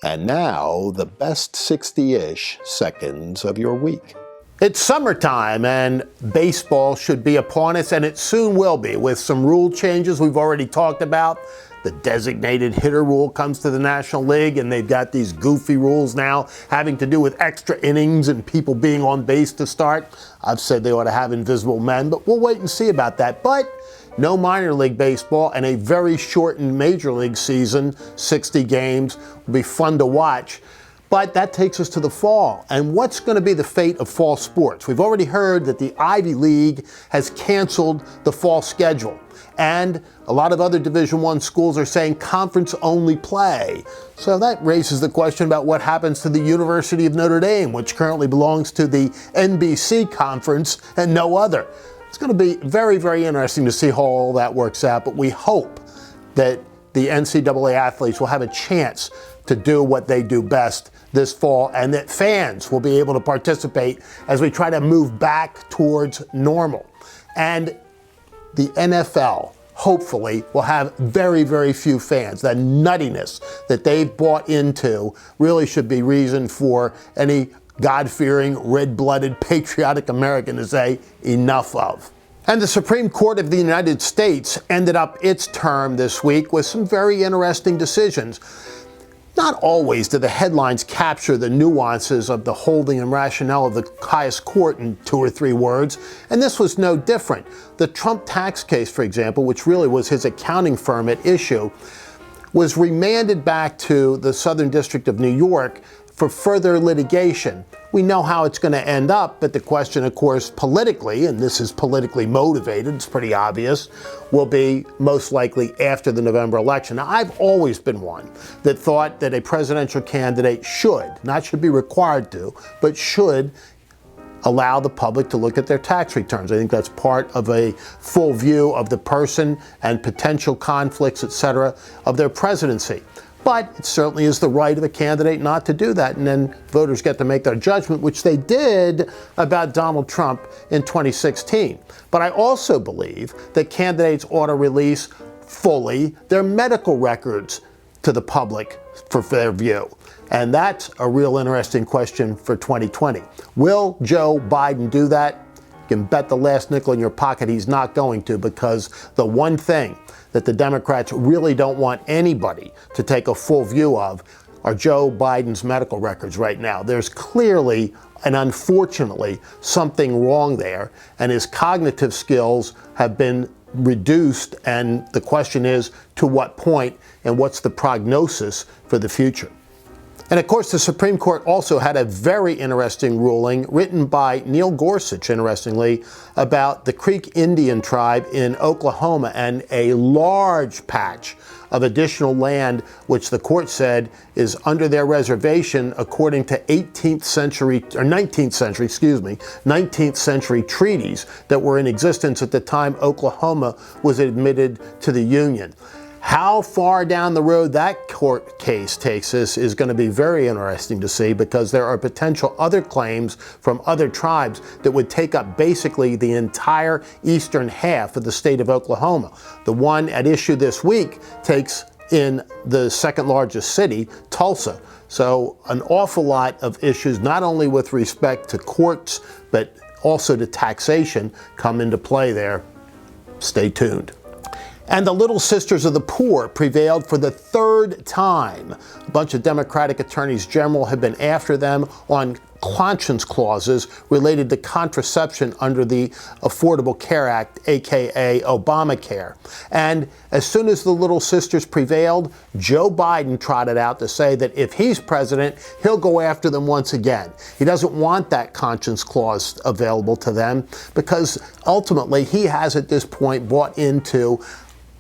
And now, the best 60-ish seconds of your week. It's summertime and baseball should be upon us, and it soon will be, with some rule changes we've already talked about. The designated hitter rule comes to the National League, and they've got these goofy rules now having to do with extra innings and people being on base to start. I've said they ought to have invisible men, but we'll wait and see about that. But no minor league baseball and a very shortened major league season, 60 games, will be fun to watch. But that takes us to the fall. And what's going to be the fate of fall sports? We've already heard that the Ivy League has canceled the fall schedule. And a lot of other Division I schools are saying conference-only play. So that raises the question about what happens to the University of Notre Dame, which currently belongs to the NBC Conference and no other. It's going to be very, very interesting to see how all that works out, but we hope that the NCAA athletes will have a chance to do what they do best this fall, and that fans will be able to participate as we try to move back towards normal. And the NFL, hopefully, will have very, very few fans. The nuttiness that they've bought into really should be reason for any God-fearing, red-blooded, patriotic American to say enough of. And the Supreme Court of the United States ended up its term this week with some very interesting decisions. Not always do the headlines capture the nuances of the holding and rationale of the highest court in 2 or 3 words, and this was no different. The Trump tax case, for example, which really was his accounting firm at issue, was remanded back to the Southern District of New York for further litigation. We know how it's going to end up, but the question, of course, politically, and this is politically motivated, it's pretty obvious, will be most likely after the November election. Now, I've always been one that thought that a presidential candidate should, not should be required to, but should allow the public to look at their tax returns. I think that's part of a full view of the person and potential conflicts, etc., of their presidency. But it certainly is the right of a candidate not to do that, and then voters get to make their judgment, which they did about Donald Trump in 2016. But I also believe that candidates ought to release fully their medical records to the public for their view. And that's a real interesting question for 2020. Will Joe Biden do that? You can bet the last nickel in your pocket he's not going to, because the one thing that the Democrats really don't want anybody to take a full view of are Joe Biden's medical records right now. There's clearly and unfortunately something wrong there, and his cognitive skills have been reduced, and the question is to what point and what's the prognosis for the future. And of course, the Supreme Court also had a very interesting ruling written by Neil Gorsuch, interestingly, about the Creek Indian tribe in Oklahoma and a large patch of additional land, which the court said is under their reservation according to 19th century treaties that were in existence at the time Oklahoma was admitted to the Union. How far down the road that court case takes us is going to be very interesting to see, because there are potential other claims from other tribes that would take up basically the entire eastern half of the state of Oklahoma. The one at issue this week takes in the second largest city, Tulsa. So an awful lot of issues, not only with respect to courts, but also to taxation, come into play there. Stay tuned. And the Little Sisters of the Poor prevailed for the 3rd time. A bunch of Democratic attorneys general have been after them on conscience clauses related to contraception under the Affordable Care Act, aka Obamacare. And as soon as the Little Sisters prevailed, Joe Biden trotted out to say that if he's president, he'll go after them once again. He doesn't want that conscience clause available to them, because ultimately he has at this point bought into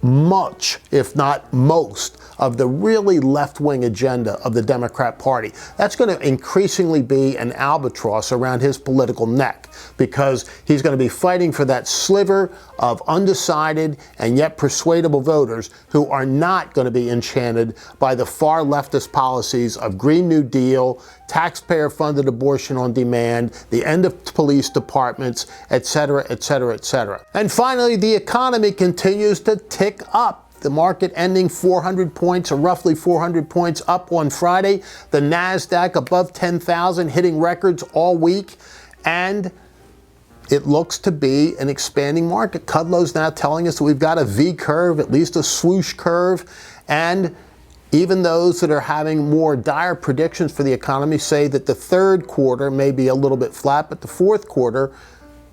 much, if not most, of the really left-wing agenda of the Democrat Party. That's going to increasingly be an albatross around his political neck, because he's going to be fighting for that sliver of undecided and yet persuadable voters who are not going to be enchanted by the far leftist policies of Green New Deal, taxpayer-funded abortion on demand, the end of police departments, etc., etc., etc. And finally, the economy continues to tick up. the market ending 400 points, or roughly 400 points up on Friday. The NASDAQ above 10,000, hitting records all week. And it looks to be an expanding market. Kudlow's now telling us that we've got a V curve, at least a swoosh curve. And even those that are having more dire predictions for the economy say that the third quarter may be a little bit flat, but the fourth quarter,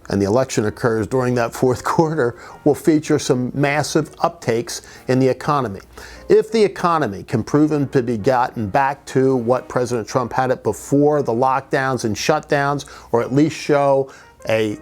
and the election occurs during that fourth quarter, will feature some massive uptakes in the economy. If the economy can prove to be gotten back to what President Trump had it before the lockdowns and shutdowns, or at least show a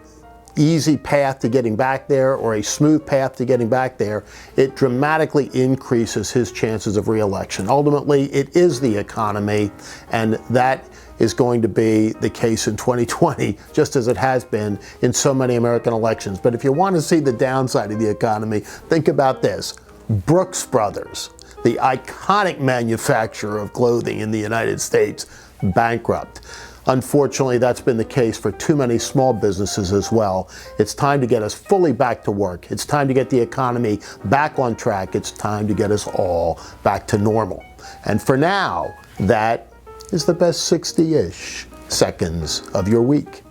easy path to getting back there, or a smooth path to getting back there, it dramatically increases his chances of re-election. Ultimately, it is the economy, and that is going to be the case in 2020, just as it has been in so many American elections. But if you want to see the downside of the economy, think about this. Brooks Brothers, the iconic manufacturer of clothing in the United States, bankrupt. Unfortunately, that's been the case for too many small businesses as well. It's time to get us fully back to work. It's time to get the economy back on track. It's time to get us all back to normal. And for now, that is the best 60-ish seconds of your week.